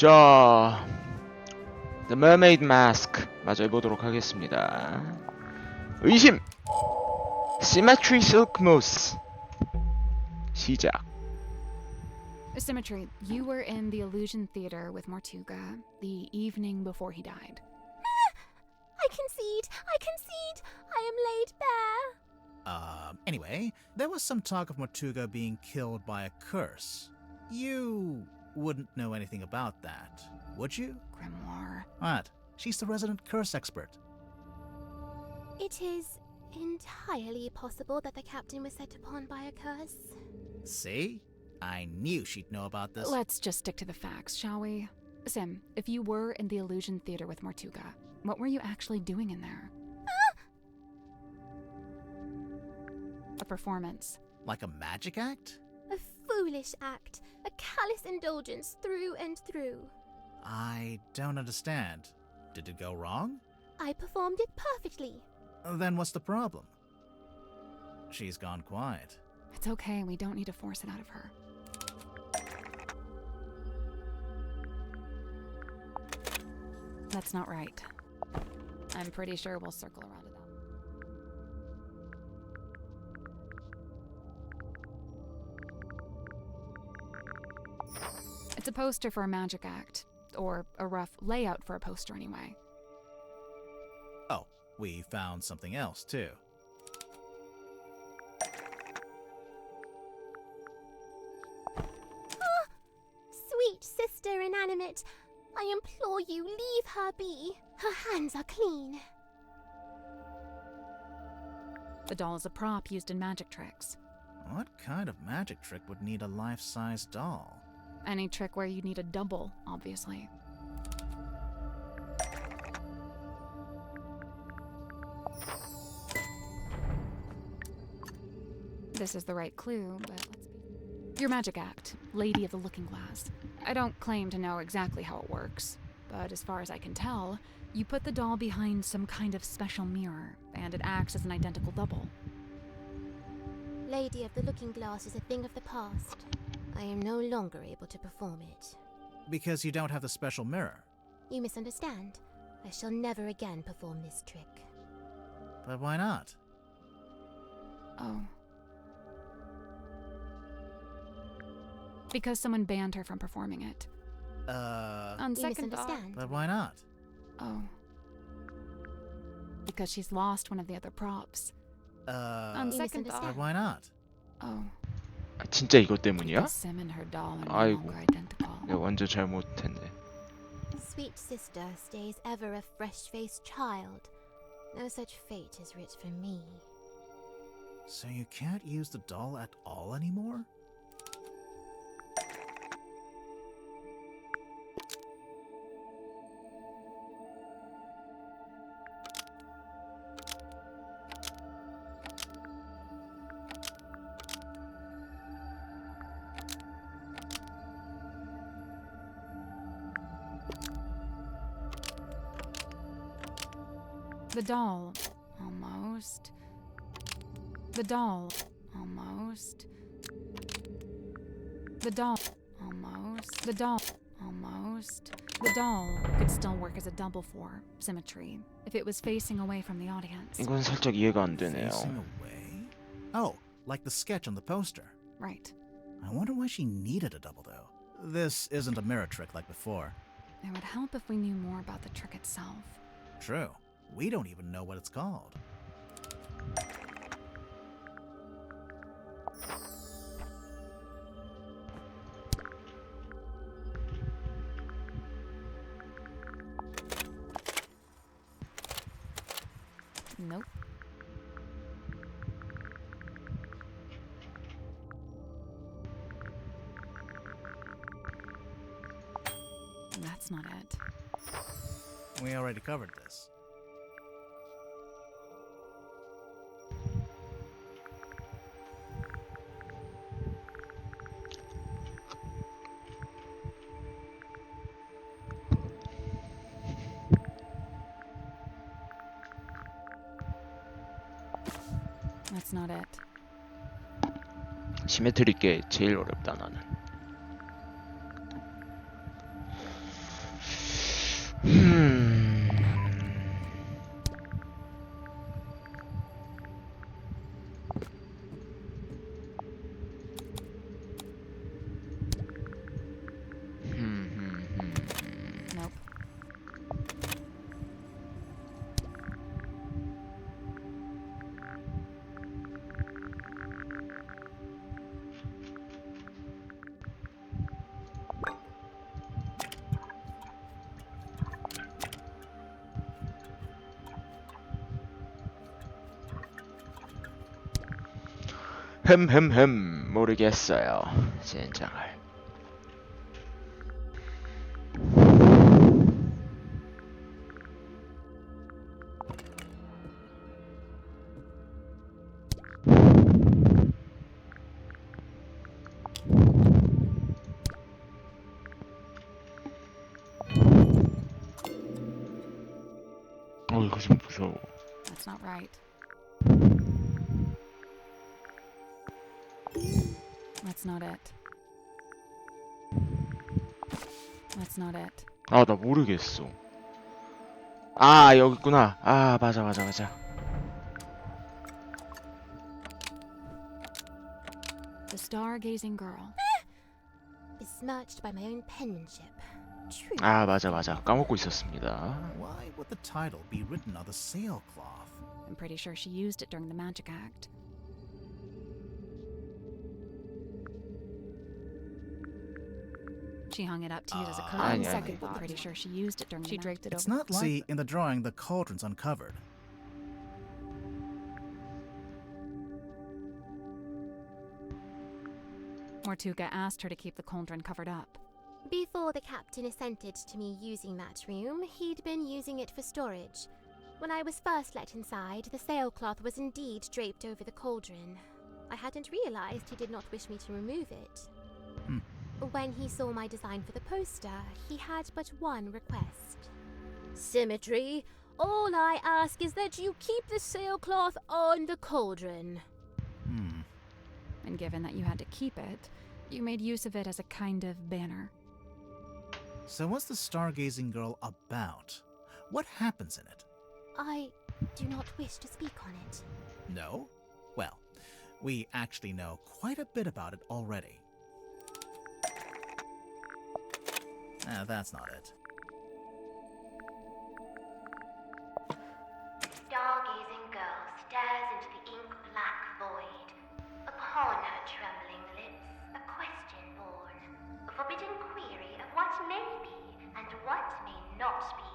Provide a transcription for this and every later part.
자, The Mermaid Mask 마저 해보도록 하겠습니다. 의심! Symmetry Silk Mousse 시작. Symmetry, you were in the Illusion Theater with Mortuga the evening before he died. I concede! I concede! I am laid bare! Anyway, there was some talk of Mortuga being killed by a curse. You wouldn't know anything about that, would you? Grimoire. What? She's the resident curse expert. It is entirely possible that the captain was set upon by a curse. See? I knew she'd know about this. Let's just stick to the facts, shall we? Sim, if you were in the Illusion Theater with Mortuga, what were you actually doing in there? A performance. Like a magic act? A foolish act. A callous indulgence through and through. I don't understand. Did it go wrong? I performed it perfectly. Then what's the problem? She's gone quiet. It's okay, we don't need to force it out of her. That's not right. I'm pretty sure we'll circle around to that. It's a poster for a magic act. Or a rough layout for a poster, anyway. Oh, we found something else, too. Sweet sister inanimate, I implore you, leave her be. Her hands are clean. The doll is a prop used in magic tricks. What kind of magic trick would need a life-size doll? Any trick where you need a double, obviously. This is the right clue, but let's be... Your magic act, Lady of the Looking Glass. I don't claim to know exactly how it works, but as far as I can tell, you put the doll behind some kind of special mirror, and it acts as an identical double. Lady of the Looking Glass is a thing of the past. I am no longer able to perform it. Because you don't have the special mirror. You misunderstand. I shall never again perform this trick. But why not? Oh. Because someone banned her from performing it. On You second thought. misunderstand. But why not? Oh. Because she's lost one of the other props. On You second But thought. misunderstand. why not? Oh. 아, 진짜 이것 때문이야? Because Sim and her doll are no 아이고. longer identical. 내가 완전 잘못했네. Sweet sister stays ever a fresh-faced child. No such fate is writ for me. So you can't use the doll at all anymore? The doll. Almost. The doll. Almost. The doll. Almost. The doll. Almost. The doll could still work as a double for Symmetry if it was facing away from the audience. 이건 살짝 이해가 안 되네요. Facing away? Oh, like the sketch on the poster. Right. I wonder why she needed a double, though. This isn't a mirror trick like before. It would help if we knew more about the trick itself. True. We don't even know what it's called. Nope. That's not it. We already covered this. That's not it. 시메트리 게 제일 어렵다 나는. 모르겠어요. 젠장을. 이거 좀 무서워. That's not right. That's not it. That's not it. 아, 나 모르겠어. 아, 여기 있구나. 아, 맞아. The stargazing girl. Besmirched by my own penmanship. True. 아, 맞아. 까먹고 있었습니다. Why would the title be written on the sailcloth? I'm pretty sure she used it during the magic act. She hung it up to use as a cover. 아니, On 아니. second thought, pretty sure she used it during the draped it It's over. not like... See, in the drawing, the cauldron's uncovered. Mortuga asked her to keep the cauldron covered up. Before the captain assented to me using that room, he'd been using it for storage. When I was first let inside, the sailcloth was indeed draped over the cauldron. I hadn't realized he did not wish me to remove it. When he saw my design for the poster, he had but one request. Symmetry. All I ask is that you keep the sailcloth on the cauldron. And given that you had to keep it, you made use of it as a kind of banner. So what's the stargazing girl about? What happens in it? I do not wish to speak on it. No? Well, we actually know quite a bit about it already. That's not it. Stargazing girl stares into the ink-black void. Upon her trembling lips, a question born. A forbidden query of what may be and what may not be.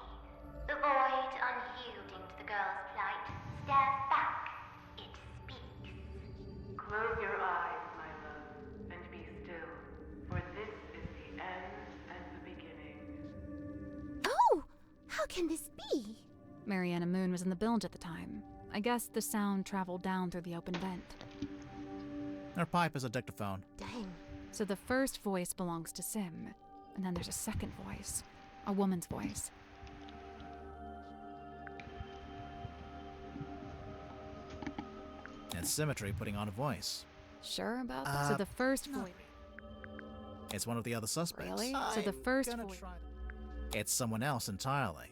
The void, unyielding to the girl's plight, stares back. It speaks. Close your eyes, my love, and be still, for this is the end and the beginning. Oh! How can this be? Mariana Moon was in the bilge at the time. I guess the sound traveled down through the open vent. Her pipe is a dictaphone. Dang. So the first voice belongs to Sim, and then there's a second voice, a woman's voice. And Symmetry putting on a voice. Sure about that? So the first not voice. It's one of the other suspects. Really? So the I'm first gonna voice. try- It's someone else entirely.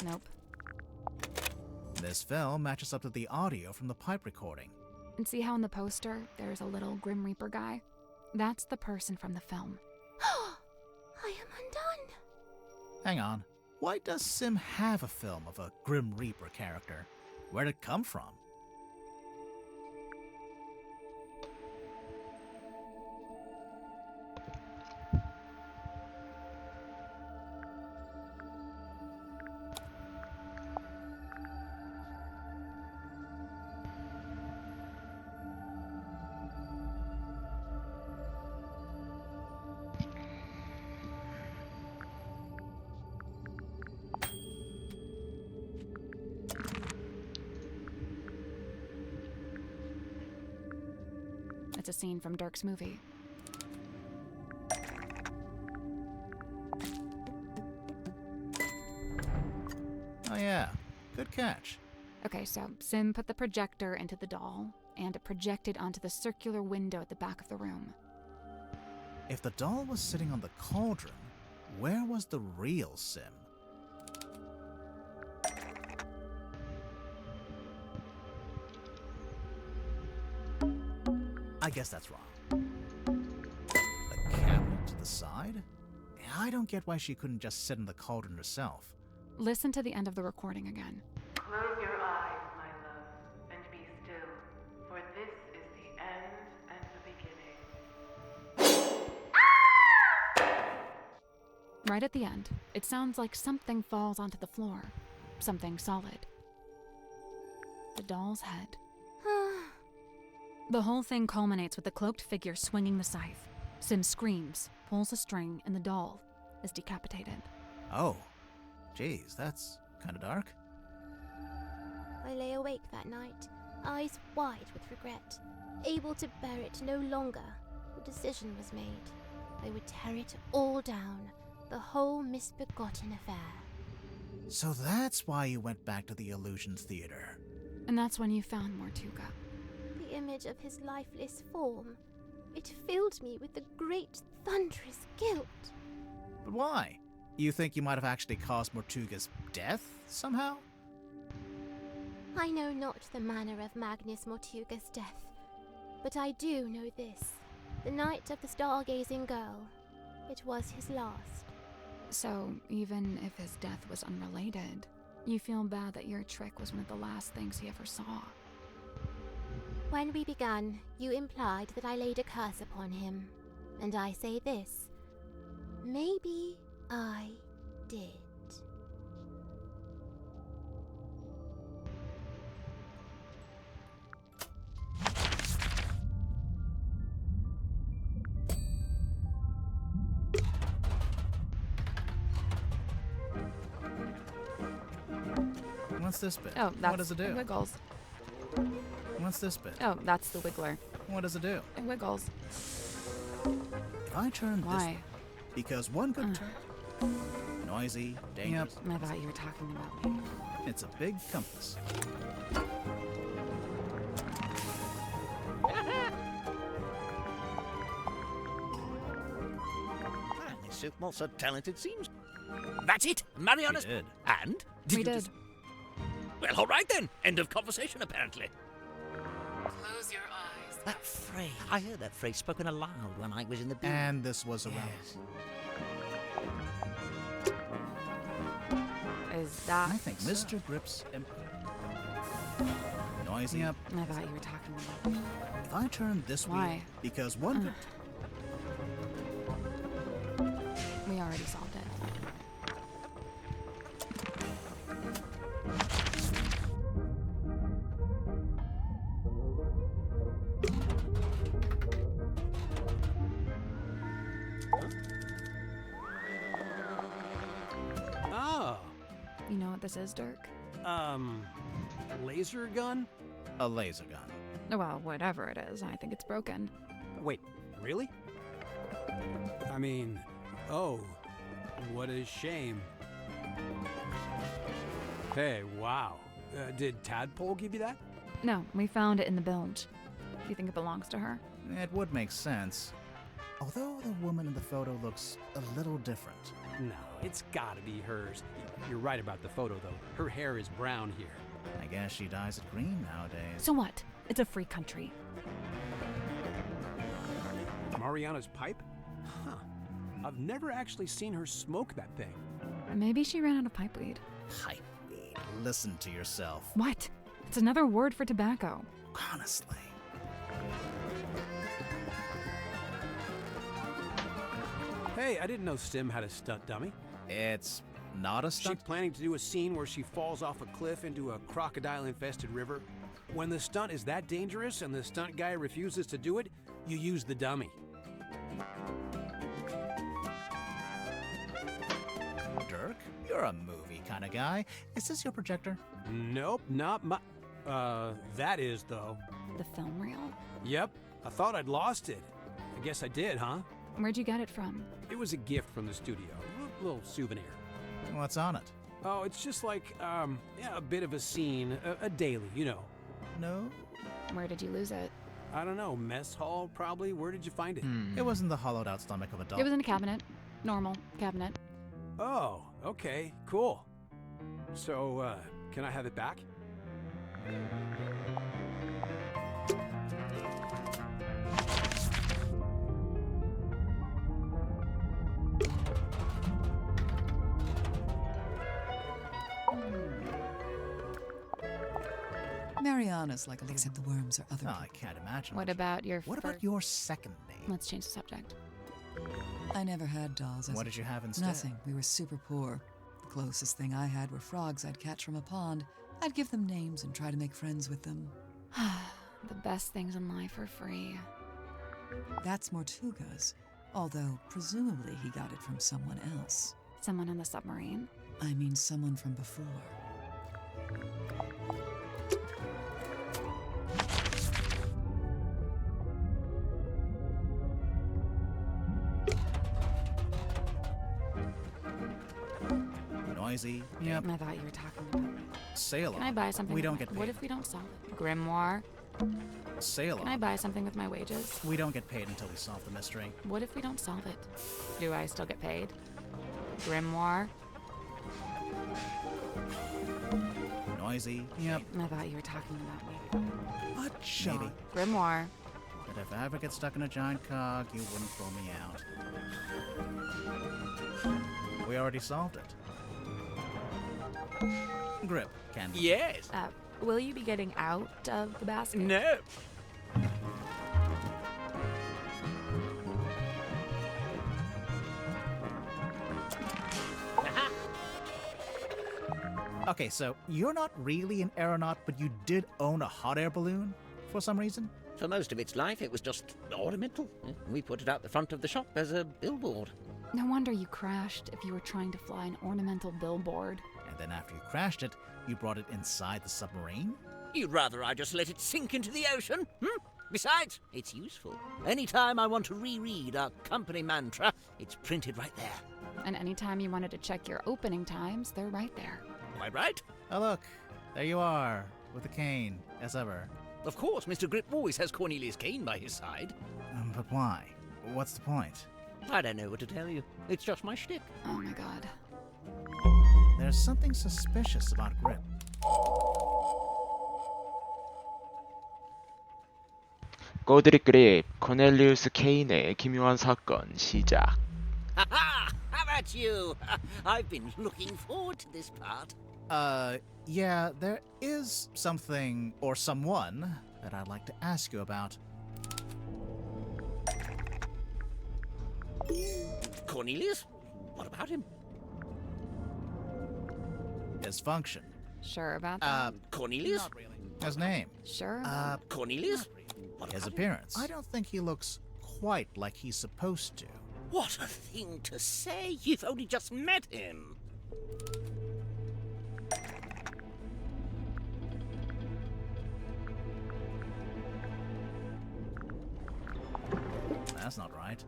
Nope. This film matches up to the audio from the pipe recording. And see how in the poster there's a little Grim Reaper guy? That's the person from the film. I am undone. Hang on. Why does Sim have a film of a Grim Reaper character? Where'd it come from? It's a scene from Dirk's movie. Oh yeah, good catch. Okay, so Sim put the projector into the doll, and it projected onto the circular window at the back of the room. If the doll was sitting on the cauldron, where was the real Sim? I guess that's wrong. The cabinet to the side? I don't get why she couldn't just sit in the cauldron herself. Listen to the end of the recording again. Close your eyes, my love, and be still, for this is the end and the beginning. Right at the end, it sounds like something falls onto the floor. something solid. The doll's head. The whole thing culminates with the cloaked figure swinging the scythe. Sim screams, pulls a string, and the doll is decapitated. Oh, geez, that's kind of dark. I lay awake that night, eyes wide with regret, able to bear it no longer. The decision was made. I would tear it all down, the whole misbegotten affair. So that's why you went back to the Illusion Theater. And that's when you found Mortuga. The image of his lifeless form. It filled me with a great, thunderous guilt. But why? You think you might have actually caused Mortuga's death, somehow? I know not the manner of Magnus Mortuga's death, but I do know this. The night of the stargazing girl. It was his last. So, even if his death was unrelated, you feel bad that your trick was one of the last things he ever saw. When we began, you implied that I laid a curse upon him. And I say this. Maybe I did. What's this bit? Oh, that's what does it do? It wiggles. What's this bit? Oh, that's the wiggler. What does it do? It wiggles. If I turn Why? this... Because one good turn... Noisy, dangerous... I thought you were talking about me. It's a big compass. Well, not so talented seems. That's it, Mariana's. We did. And? We you did. just- Well, all right then. End of conversation, apparently. Close your eyes. That phrase. I heard that phrase spoken aloud when I was in the booth. And this was around. Yes. Is that... I think Mr. Grip's... Noisy. Yep. I thought you were talking about me. If I turn this Why? wheel... Because one good... We already solved it. Oh, You know what this is, Dirk? laser gun? A laser gun. Well, whatever it is, I think it's broken. Wait, really? I mean, oh, what a shame. Hey, wow. Did Tadpole give you that? No, we found it in the bilge. Do you think it belongs to her? It would make sense. Although the woman in the photo looks a little different. No, it's gotta be hers. You're right about the photo, though. Her hair is brown here. I guess she dyes it green nowadays. So what? It's a free country. Mariana's pipe? Huh. I've never actually seen her smoke that thing. Maybe she ran out of pipeweed. Pipe weed. Listen to yourself. What? It's another word for tobacco. Honestly. Hey, I didn't know Stim had a stunt dummy. It's not a She stunt. planning to do a scene where she falls off a cliff into a crocodile-infested river? When the stunt is that dangerous and the stunt guy refuses to do it, you use the dummy. Dirk, you're a movie kind of guy. Is this your projector? Nope, not my... that is, though. The film reel? Yep, I thought I'd lost it. I guess I did, huh? Where'd you get it from? It was a gift from the studio. A little souvenir. What's on it? Oh, it's just like, yeah, a bit of a scene, a daily, you know. No? Where did you lose it? I don't know, mess hall, probably? Where did you find it? It wasn't the hollowed out stomach of a dog. It was in a cabinet. Normal cabinet. Oh, okay, cool. So, can I have it back? Mariana's like a little... Except the worms are other Oh, I can't imagine. What about your What fir- about your second name? Let's change the subject. I never had dolls. What did you have instead? Nothing. We were super poor. Closest thing I had were frogs I'd catch from a pond. I'd give them names and try to make friends with them. The best things in life are free. That's Mortuga's, although presumably he got it from someone else. Someone on the submarine? I mean someone from before. Noisy. Yep. I thought you were talking about me. Sail Can I on. buy something? We don't with get my- paid. What if we don't solve it? Grimoire? Sail Can I on. buy something with my wages? We don't get paid until we solve the mystery. What if we don't solve it? Do I still get paid? Grimoire? Noisy. Yep. I thought you were talking about me. What? Maybe. Grimoire. But if I ever get stuck in a giant cog, you wouldn't throw me out. We already solved it. Grip, can we? Yes. Will you be getting out of the basket? No. Okay, so you're not really an aeronaut, but you did own a hot air balloon for some reason? For most of its life, it was just ornamental. We put it out the front of the shop as a billboard. No wonder you crashed if you were trying to fly an ornamental billboard. And then after you crashed it, you brought it inside the submarine? You'd rather I just let it sink into the ocean? Besides, it's useful. Anytime I want to reread our company mantra, it's printed right there. And anytime you wanted to check your opening times, they're right there. Am I right? Oh look, there you are, with a cane, as ever. Of course, Mr. Grip always has Cornelius Kane by his side. But why? What's the point? I don't know what to tell you. It's just my shtick. Oh my god. There's something suspicious about Grip. 꼬드리 그립, 코넬리우스 케인의 기묘한 사건 시작. Ha-ha! How about you? I've been looking forward to this part. Yeah, there is something, or someone, that I'd like to ask you about. Cornelius? What about him? His function. Sure about that? Cornelius? Not really. His name. Sure about Cornelius? What His about him? appearance. I don't think he looks quite like he's supposed to. What a thing to say! You've only just met him. That's not right.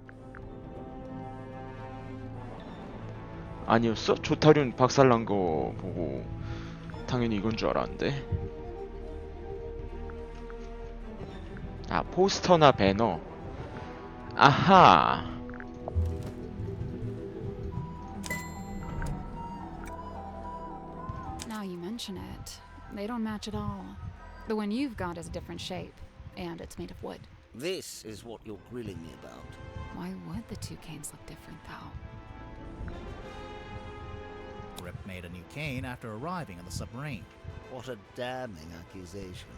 아니었어? 조타륜 박살난 거 보고 당연히 이건 줄 알았는데. 아, 포스터나 배너. 아하. Now you mention it, they don't match at all. The one you've got is a different shape, and it's made of wood. This is what you're grilling me about. Why would the two canes look different, though? Grip made a new cane after arriving on the submarine. What a damning accusation.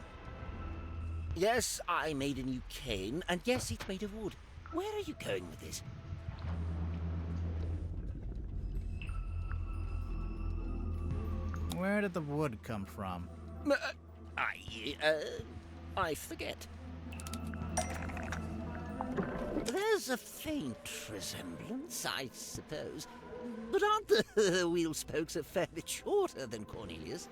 Yes, I made a new cane, and yes, it's made of wood. Where are you going with this? Where did the wood come from? I forget. There's a faint resemblance, I suppose. But aren't the wheel spokes a fair bit shorter than Cornelius?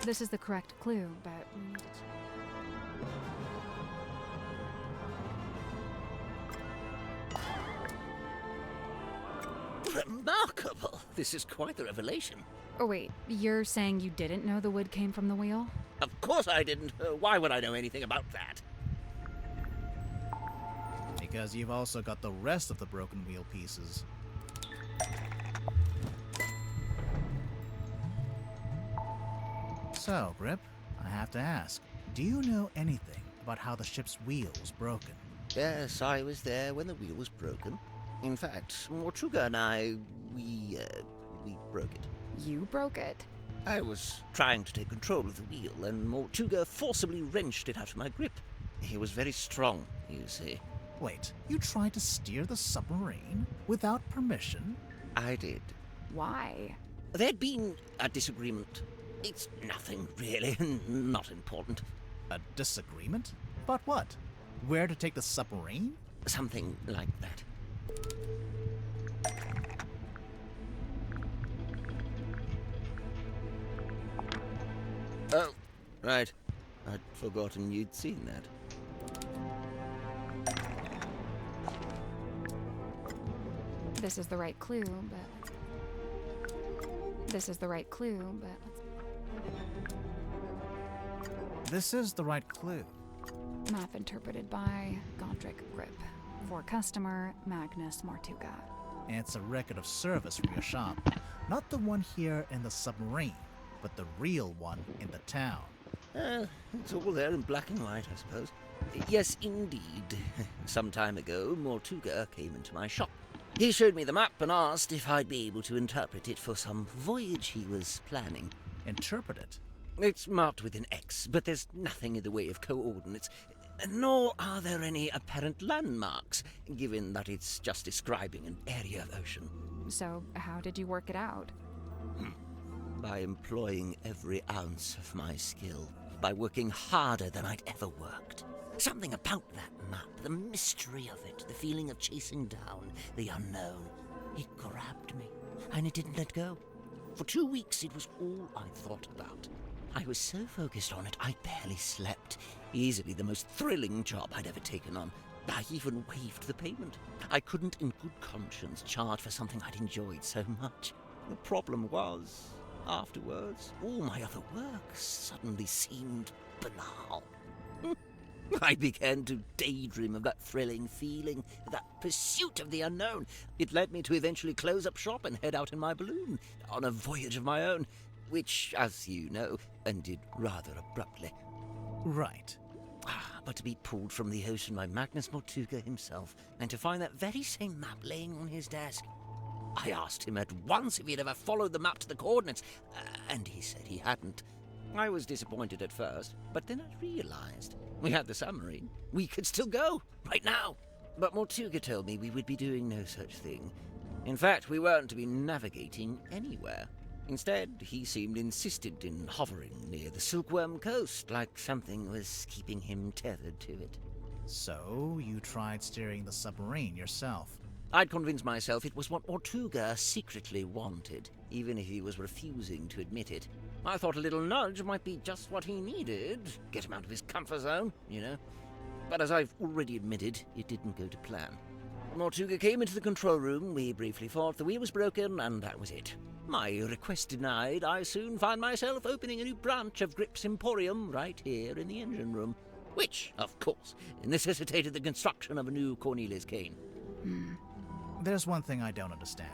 This is the correct clue, but we need to Remarkable! This is quite the revelation. Oh wait, you're saying you didn't know the wood came from the wheel? Of course I didn't. Why would I know anything about that? Because you've also got the rest of the broken wheel pieces. So, Grip, I have to ask, do you know anything about how the ship's wheel was broken? Yes, I was there when the wheel was broken. In fact, Mortuga and I, we broke it. You broke it? I was trying to take control of the wheel, and Mortuga forcibly wrenched it out of my grip. He was very strong, you see. Wait, you tried to steer the submarine without permission? I did. Why? There'd been a disagreement. It's nothing, really, not important. A disagreement? About what? Where to take the submarine? Something like that. Oh, right. I'd forgotten you'd seen that. This is the right clue, but... This is the right clue, but... This is the right clue. Map interpreted by Godric Grip. For customer, Magnus Mortuga. And it's a record of service from your shop. Not the one here in the submarine, but the real one in the town. It's all there in black and white, I suppose. Yes, indeed. Some time ago, Mortuga came into my shop. He showed me the map and asked if I'd be able to interpret it for some voyage he was planning. Interpret it? It's marked with an X, but there's nothing in the way of coordinates, nor are there any apparent landmarks, given that it's just describing an area of ocean. So, how did you work it out? By employing every ounce of my skill, by working harder than I'd ever worked. Something about that map, the mystery of it, the feeling of chasing down the unknown. It grabbed me, and it didn't let go. For 2 weeks, it was all I thought about. I was so focused on it, I barely slept. Easily the most thrilling job I'd ever taken on. I even waived the payment. I couldn't in good conscience charge for something I'd enjoyed so much. The problem was, afterwards, all my other work suddenly seemed banal. I began to daydream of that thrilling feeling, that pursuit of the unknown. It led me to eventually close up shop and head out in my balloon, on a voyage of my own, which, as you know, ended rather abruptly. Right. But to be pulled from the ocean by Magnus Mortuga himself, and to find that very same map laying on his desk. I asked him at once if he'd ever followed the map to the coordinates, and he said he hadn't. I was disappointed at first, but then I realized we had the submarine. We could still go, right now. But Mortuga told me we would be doing no such thing. In fact, we weren't to be navigating anywhere. Instead, he seemed insistent in hovering near the Silkworm Coast, like something was keeping him tethered to it. So, you tried steering the submarine yourself? I'd convinced myself it was what Mortuga secretly wanted, even if he was refusing to admit it. I thought a little nudge might be just what he needed, get him out of his comfort zone, you know. But as I've already admitted, it didn't go to plan. Mortuga came into the control room, we briefly thought the wheel was broken, and that was it. My request denied, I soon found myself opening a new branch of Grip's Emporium right here in the engine room, which, of course, necessitated the construction of a new Cornelius cane. There's one thing I don't understand.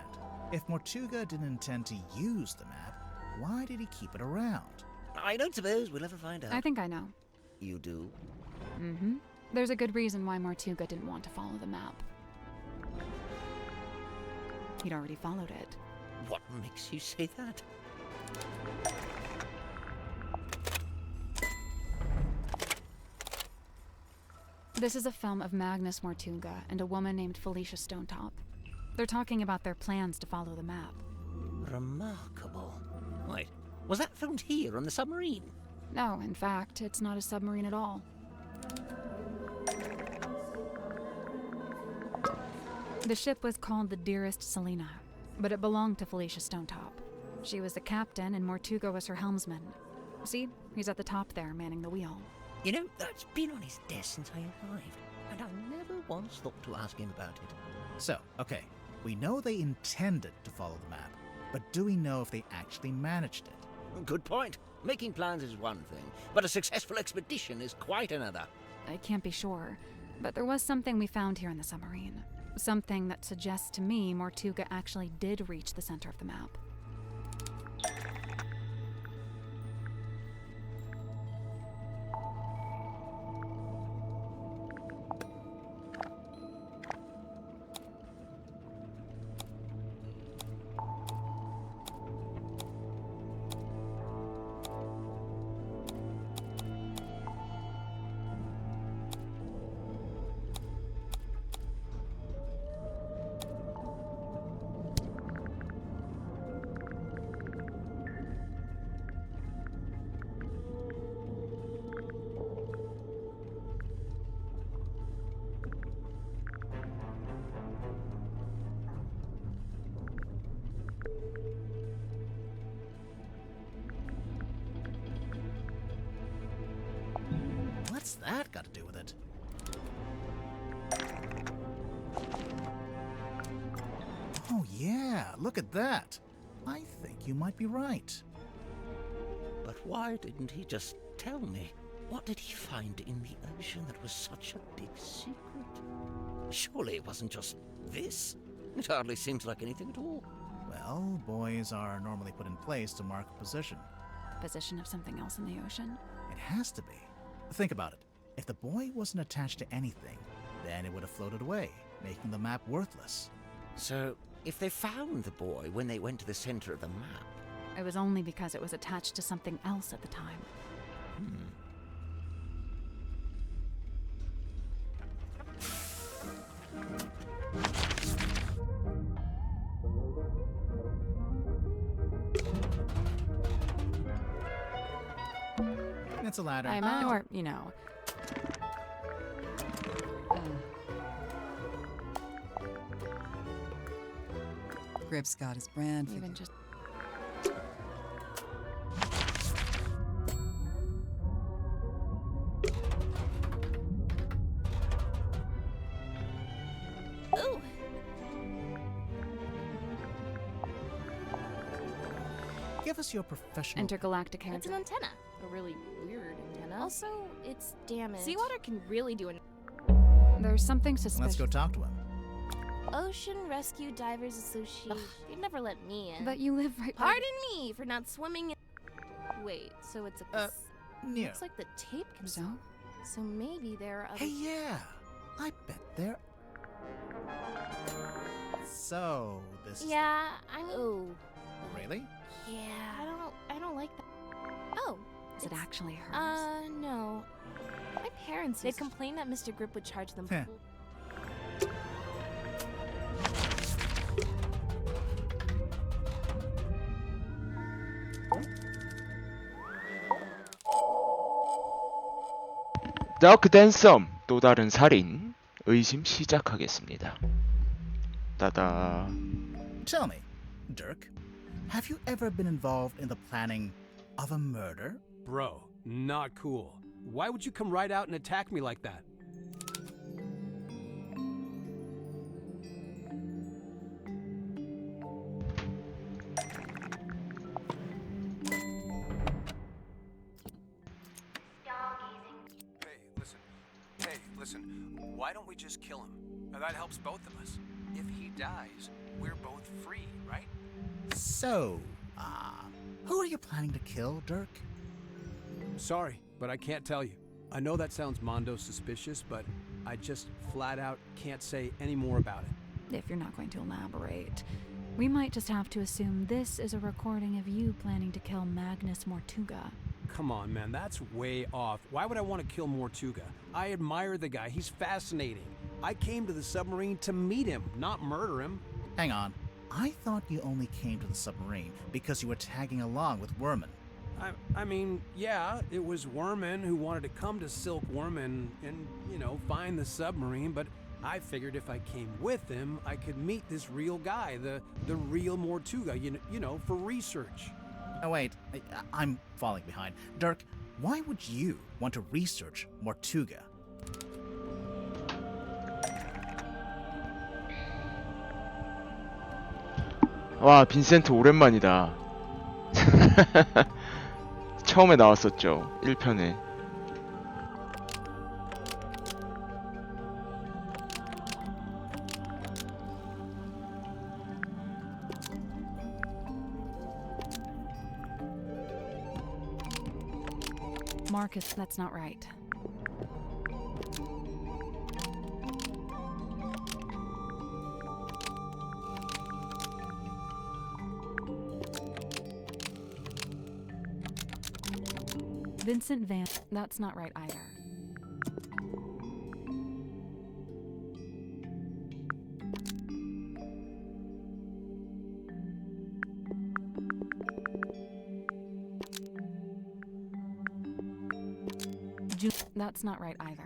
If Mortuga didn't intend to use the map, why did he keep it around? I don't suppose we'll ever find out. I think I know. You do? Mm-hmm. There's a good reason why Mortuga didn't want to follow the map. He'd already followed it. What makes you say that? This is a film of Magnus Mortuga and a woman named Felicia Stonetop. They're talking about their plans to follow the map. Remarkable. Wait, was that filmed here on the submarine? No, in fact, it's not a submarine at all. The ship was called the Dearest Selena, but it belonged to Felicia Stonetop. She was the captain and Mortuga was her helmsman. See, he's at the top there, manning the wheel. You know, that's been on his desk since I arrived, and I never once thought to ask him about it. So, okay, we know they intended to follow the map, but do we know if they actually managed it? Good point. Making plans is one thing, but a successful expedition is quite another. I can't be sure, but there was something we found here in the submarine. Something that suggests to me Mortuga actually did reach the center of the map. What's that got to do with it? Oh yeah, look at that. I think you might be right. But why didn't he just tell me? What did he find in the ocean that was such a big secret? Surely it wasn't just this. It hardly seems like anything at all. Well, buoys are normally put in place to mark a position. Position of something else in the ocean? It has to be. Think about it. If the buoy wasn't attached to anything, then it would have floated away, making the map worthless. So, if they found the boy when they went to the center of the map, It was only because it was attached to something else at the time. It's a ladder. Or, you know. Grip's got his brand Even figure. just. Ooh! Give us your professional... Intergalactic hair. It's an antenna. A really weird antenna. Also, it's damaged. Seawater can really do an There's something suspicious. Let's go talk to him. Ocean Rescue Divers Association. You'd never let me in. But you live right by. Pardon me for not swimming in. Wait, so it's a. Near. Looks like the tape can. So? So maybe there are other. Hey, yeah. I bet there... So, this is... Yeah, I mean. Oh, Really? Yeah. I don't like that. Oh. Is it it's- actually hers? No. My parents. They'd complain that Mr. Grip would charge them. Heh. 더크 댄섬 또 다른 살인 의심 시작하겠습니다. 따다. Tell me, Dirk, have you ever been involved in the planning of a murder? Bro, not cool. Why would you come right out and attack me like that? Hey, listen. Why don't we just kill him? Now, that helps both of us. If he dies, we're both free, right? So, who are you planning to kill, Dirk? Sorry, but I can't tell you. I know that sounds mondo suspicious, but I just flat out can't say any more about it. If you're not going to elaborate, we might just have to assume this is a recording of you planning to kill Magnus Mortuga. Come on, man, that's way off. Why would I want to kill Mortuga? I admire the guy. He's fascinating. I came to the submarine to meet him, not murder him. Hang on. I thought you only came to the submarine because you were tagging along with Worman. I mean, yeah, it was Worman who wanted to come to Silk Worm and, you know, find the submarine, but I figured if I came with him, I could meet this real guy, the real Mortuga, you know, for research. Oh, wait. I'm falling behind. Dirk, why would you want to research Mortuga? 와, 빈센트 오랜만이다. 처음에 나왔었죠. 1편에. Marcus, that's not right. Vincent Van... That's not right either. That's not right either.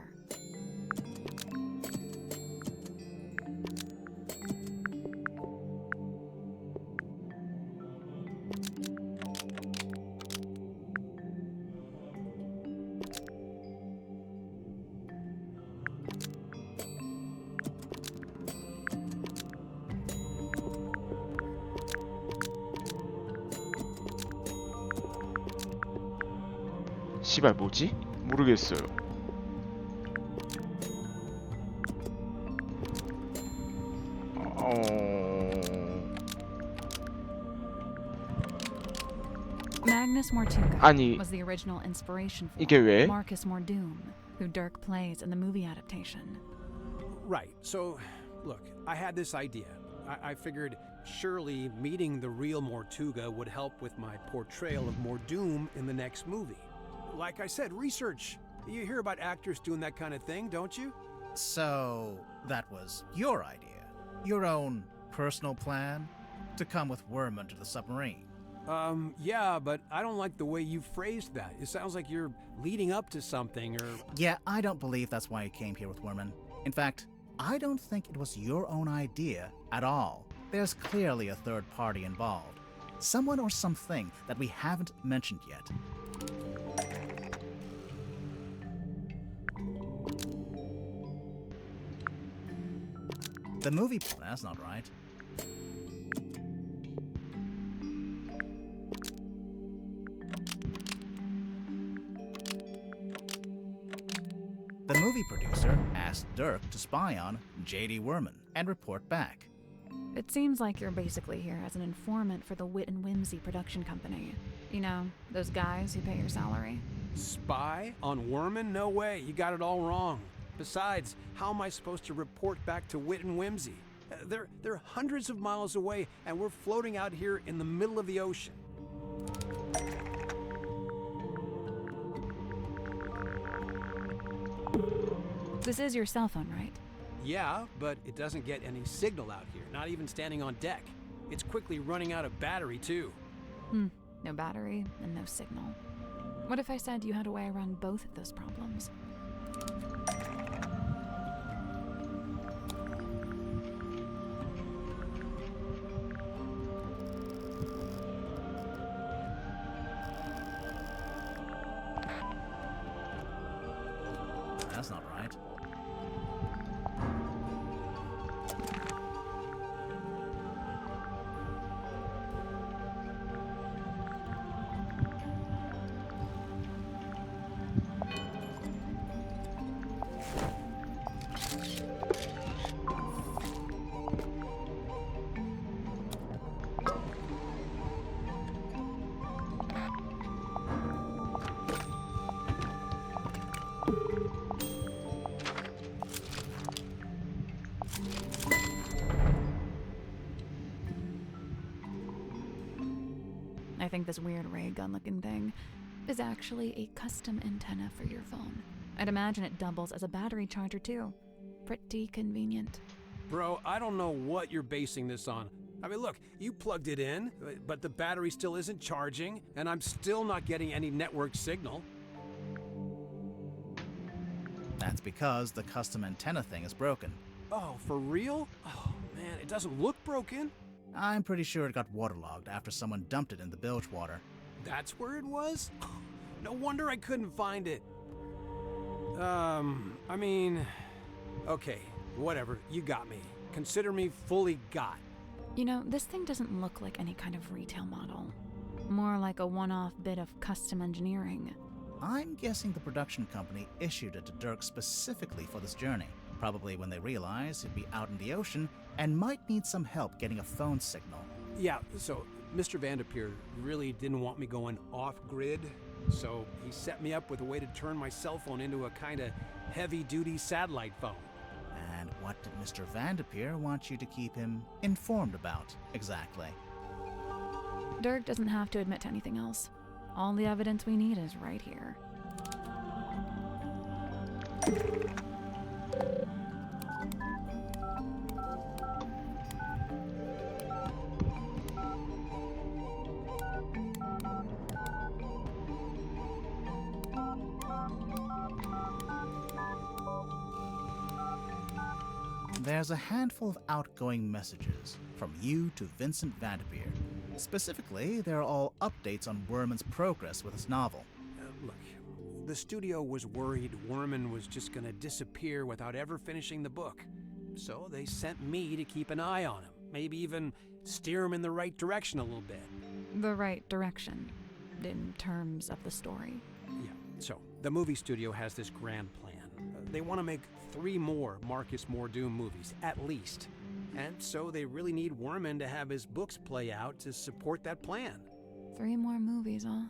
시발 뭐지? 모르겠어요. Magnus Mortuga 아니, was the original inspiration for 이게 왜? Marcus Mordoom, who Dirk plays in the movie adaptation. Right, so, look, I had this idea. I figured surely meeting the real Mortuga would help with my portrayal of Mordoom in the next movie. Like I said, research. You hear about actors doing that kind of thing, don't you? So, that was your idea? Your own personal plan? To come with Worman to the submarine? Yeah, but I don't like the way you phrased that. It sounds like you're leading up to something, or... Yeah, I don't believe that's why you came here with Worman. In fact, I don't think it was your own idea at all. There's clearly a third party involved. Someone or something that we haven't mentioned yet. The movie... That's not right. The movie producer asked Dirk to spy on J.D. Worman and report back. It seems like you're basically here as an informant for the Wit and Whimsy production company. You know, those guys who pay your salary. Spy on Worman? No way, you got it all wrong. Besides, how am I supposed to report back to Wit and Whimsy? They're hundreds of miles away, and we're floating out here in the middle of the ocean. This is your cell phone, right? Yeah, but it doesn't get any signal out here, not even standing on deck. It's quickly running out of battery, too. No battery and no signal. What if I said you had a way around both of those problems? That's not right. I think this weird ray gun looking thing is actually a custom antenna for your phone. I'd imagine it doubles as a battery charger too. Pretty convenient. Bro, I don't know what you're basing this on. I mean, look, you plugged it in, but the battery still isn't charging, and I'm still not getting any network signal. That's because the custom antenna thing is broken. Oh, for real? Oh, man, it doesn't look broken. I'm pretty sure it got waterlogged after someone dumped it in the bilge water. That's where it was? No wonder I couldn't find it. I mean... Okay, whatever, you got me. Consider me fully got. You know, this thing doesn't look like any kind of retail model. More like a one-off bit of custom engineering. I'm guessing the production company issued it to Dirk specifically for this journey. Probably when they realized he'd be out in the ocean and might need some help getting a phone signal. Yeah, so Mr. Vanderpeer really didn't want me going off-grid, so he set me up with a way to turn my cell phone into a kind of heavy-duty satellite phone. And what did Mr. Vanderpeer want you to keep him informed about, exactly? Dirk doesn't have to admit to anything else. All the evidence we need is right here. There's a handful of outgoing messages from you to Vincent Vanderpeer. Specifically, they're all updates on Worman's progress with his novel. Look, the studio was worried Worman was just gonna disappear without ever finishing the book. So they sent me to keep an eye on him, maybe even steer him in the right direction a little bit. The right direction, in terms of the story. Yeah, So, the movie studio has this grand plan. They want to make 3 more Marcus Mordoom movies, at least. And so they really need Worman to have his books play out to support that plan. 3 more movies, huh?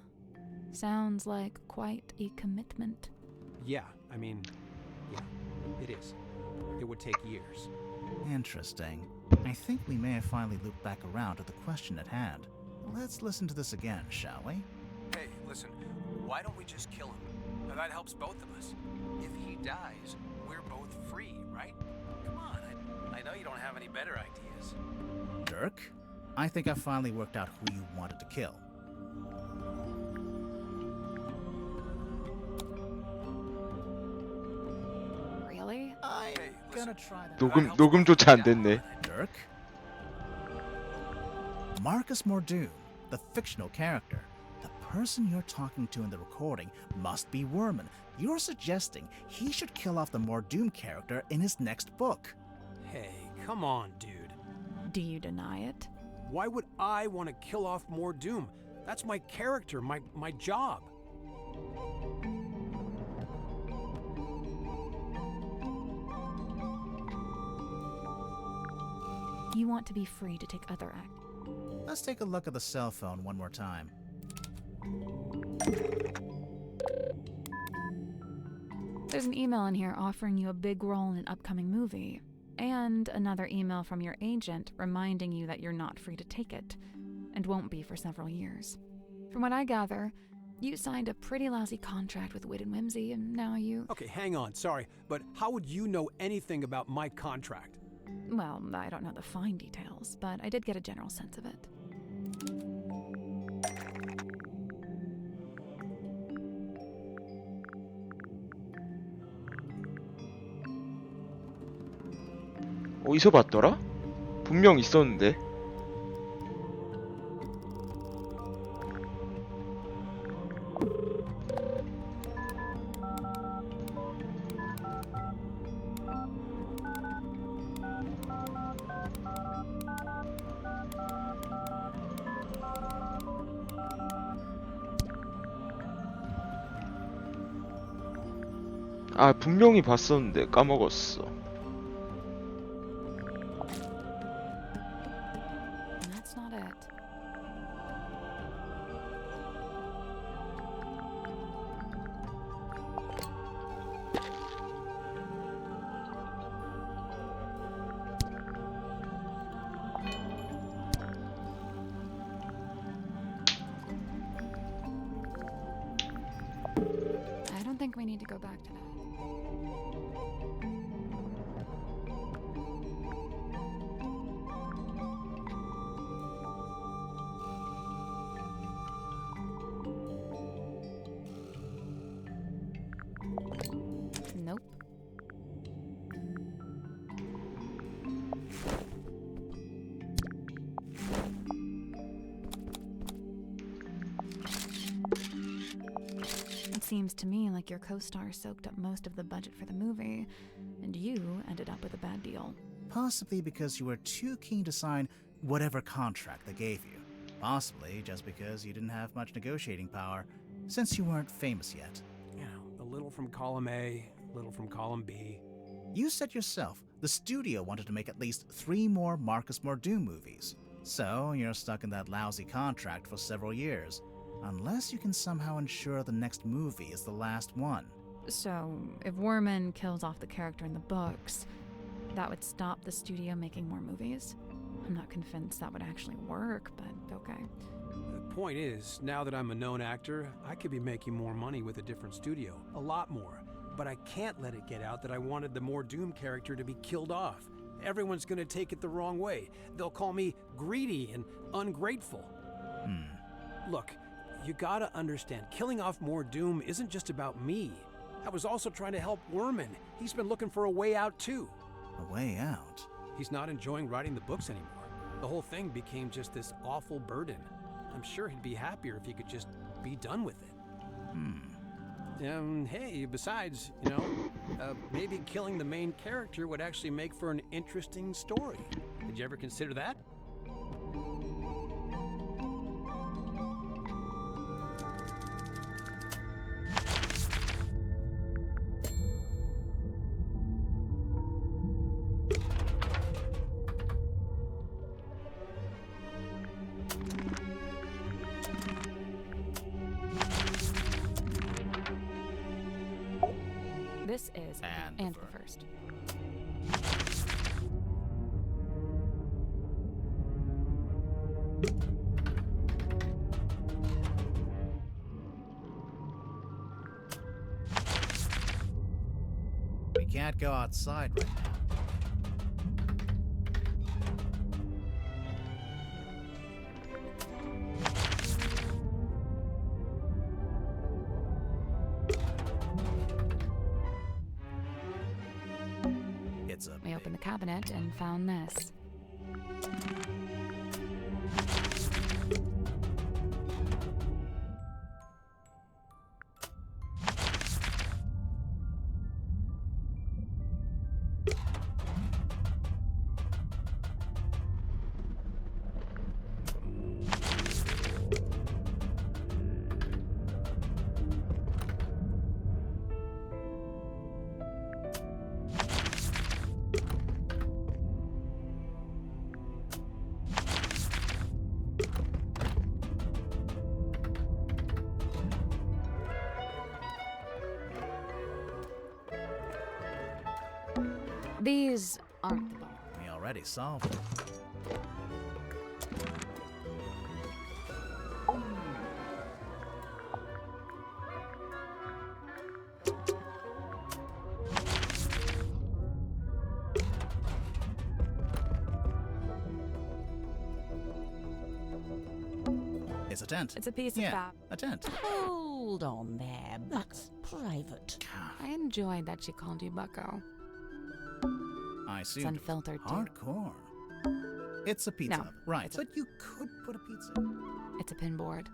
Sounds like quite a commitment. Yeah, I mean, yeah, it is. It would take years. Interesting. I think we may have finally looped back around to the question at hand. Let's listen to this again, shall we? Hey, listen, why don't we just kill him? Now, that helps both of us. If he dies, we're both free, right? Come on, I know you don't have any better ideas. Dirk, I think I finally worked out who you wanted to kill. Really? I'm Hey, gonna listen. try that. 녹음조차 안 됐네. Dirk? Marcus Mordoom, the fictional character. The person you're talking to in the recording must be Worman. You're suggesting he should kill off the Mordoom character in his next book. Hey, come on, dude. Do you deny it? Why would I want to kill off Mordoom? That's my character, my job. You want to be free to take other acts. Let's take a look at the cell phone one more time. There's an email in here offering you a big role in an upcoming movie, and another email from your agent reminding you that you're not free to take it, and won't be for several years. From what I gather, you signed a pretty lousy contract with Wit and Whimsy, and now you... Okay, hang on, sorry, but how would you know anything about my contract? Well, I don't know the fine details, but I did get a general sense of it. 어디서 봤더라? 분명 있었는데. 아, 분명히 봤었는데 까먹었어. That's not it. I don't think we need to go back to that. Nope. It seems to me like your co-star soaked up most of the budget for the movie, and you ended up with a bad deal. Possibly because you were too keen to sign whatever contract they gave you. Possibly just because you didn't have much negotiating power, since you weren't famous yet. You know, a little from column A, a little from column B. You said yourself the studio wanted to make at least 3 more Marcus Mordoom movies. So you're stuck in that lousy contract for several years. Unless you can somehow ensure the next movie is the last one. So, if Worman kills off the character in the books, that would stop the studio making more movies? I'm not convinced that would actually work, but okay. The point is, now that I'm a known actor, I could be making more money with a different studio. A lot more. But I can't let it get out that I wanted the Mordoom character to be killed off. Everyone's gonna take it the wrong way. They'll call me greedy and ungrateful. Look, you gotta understand, killing off Mordoom isn't just about me. I was also trying to help Worman. He's been looking for a way out too. A way out? He's not enjoying writing the books anymore. The whole thing became just this awful burden. I'm sure he'd be happier if he could just be done with it. Hey, besides, you know, maybe killing the main character would actually make for an interesting story. Did you ever consider that? This is And the first. We can't go outside right now. It's a We opened the cabinet and found this. These aren't the bones. We already solved it. It's a tent. It's a piece of fab. A tent. Hold on there. That's private. I enjoyed that she called you Bucko. I see. It's unfiltered, too. Hardcore. It's a pizza No, oven. Right, it's but you could put a pizza in. It's a pinboard.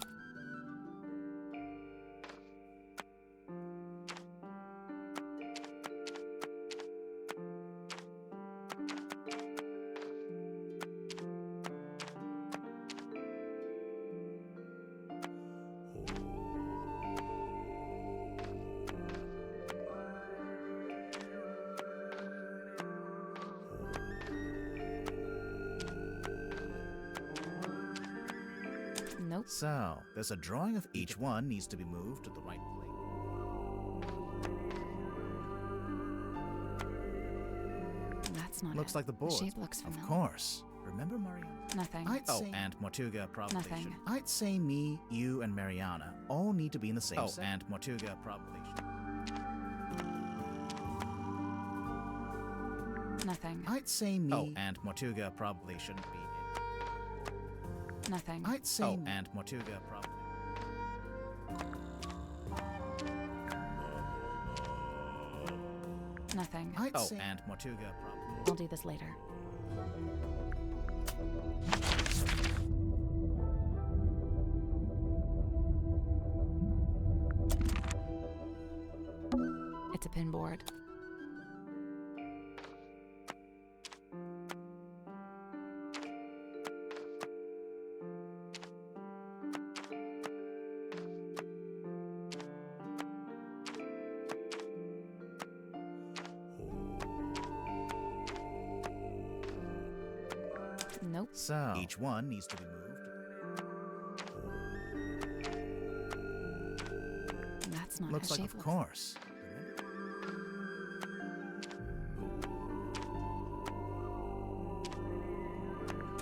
Nope. So, there's a drawing of each one needs to be moved to the right place. That's not Looks it. like the board. shape looks familiar. Of course. Remember Mariana? Nothing. I'd say and Mortuga probably Nothing. should. I'd say me, you, and Mariana all need to be in the same set. And Mortuga probably should. Nothing. I'd say me and Mortuga probably shouldn't be in. Nothing. I'd say and Mortuga probably. Nothing. I'd say and Mortuga probably. I'll do this later. It's a pinboard. Nope. So, each one needs to be moved. That's not Looks how like, shape of looks. course.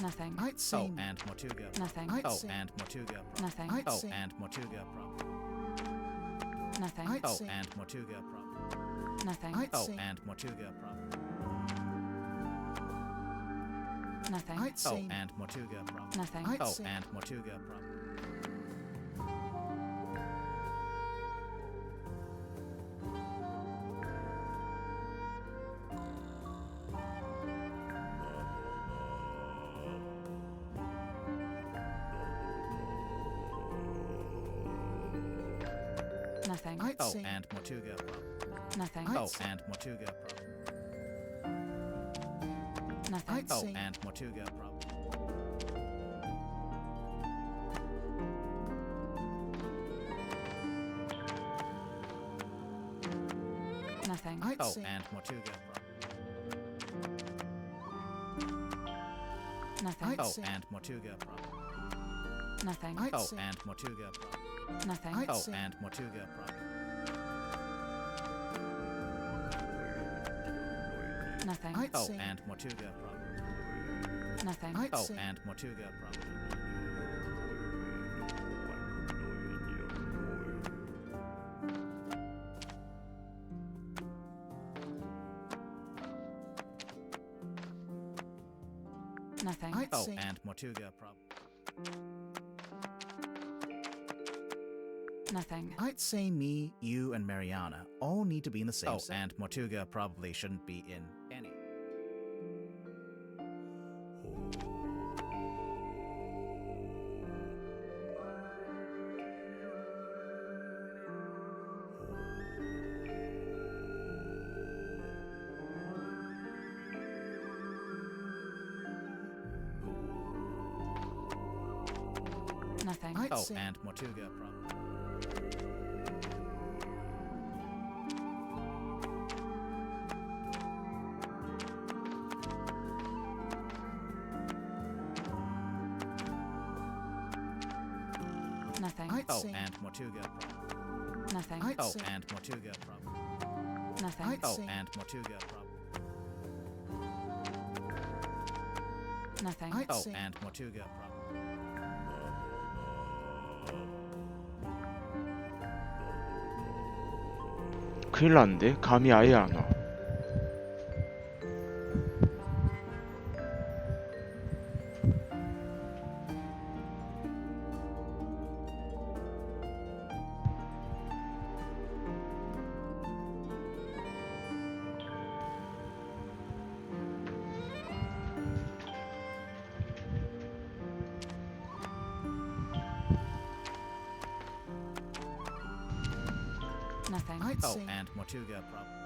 Nothing. I'd say and Mortuga. Nothing. I'd say and Mortuga. Nothing. I'd say and Mortuga probably. Nothing. I'd say and Mortuga probably. Nothing. I'd say and Mortuga probably. Nothing. I'd say and Mortuga probably. Nothing. I'd say and Mortuga probably. Nothing. I'd say and Mortuga probably. Nothing. I'd say and Mortuga probably. Nothing. I'd say and Mortuga probably. Nothing. I'd say and Mortuga probably. Nothing. I'd say and Mortuga probably. Nothing. I'd say and Mortuga probably. Nothing. I'd say and Mortuga probably. Nothing. And Mortuga probably. Nothing. And Mortuga probably. Nothing. And Mortuga probably. Nothing. I'd say me, you, and Mariana all need to be in the same set. And Mortuga probably shouldn't be in any. Nothing. And Mortuga probably. Nothing. And Mortuga probably. Nothing. And Mortuga probably. Nothing. And Mortuga probably. Nothing. And Mortuga probably. 큰일 났는데? 감이 아예 안 와. Nothing. And Mortuga probably.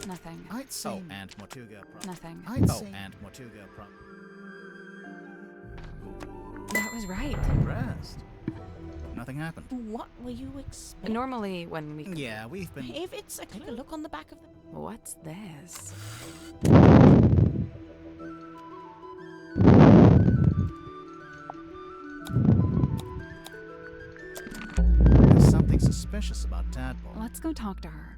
Nothing. And Mortuga probably. Nothing. And Mortuga probably. That was right. Rest. Nothing happened. What were you expecting? Normally, when we. Yeah, we've been. If it's a take a look on the back of the. What's this? There's something suspicious about Tadpole. Let's go talk to her.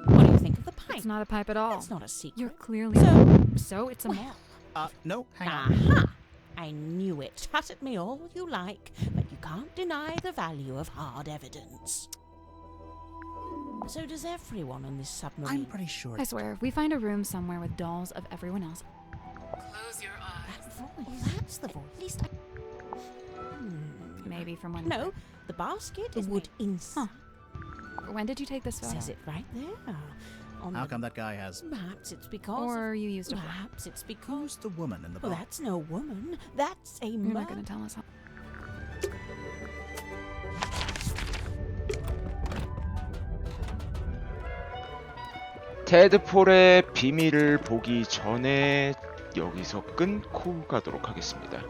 What do you think of the pipe? It's not a pipe at all. It's not a secret. You're clearly. So it's a mall. No, hang on. Aha! I knew it. Chat at me all you like, but you can't deny the value of hard evidence. So does everyone on this submarine. I'm pretty sure. I swear, if we find a room somewhere with dolls of everyone else. Close your eyes. That voice. That's the voice. At least I... Maybe from when. No, the basket would inside. When did you take this photo? Says it right there. On How the... come that guy has. Perhaps it's because. Or you used a. Perhaps it's because. Who's the woman in the Well, box? that's no woman. That's a You're not gonna tell us how. 테드폴의 비밀을 보기 전에 여기서 끊고 가도록 하겠습니다.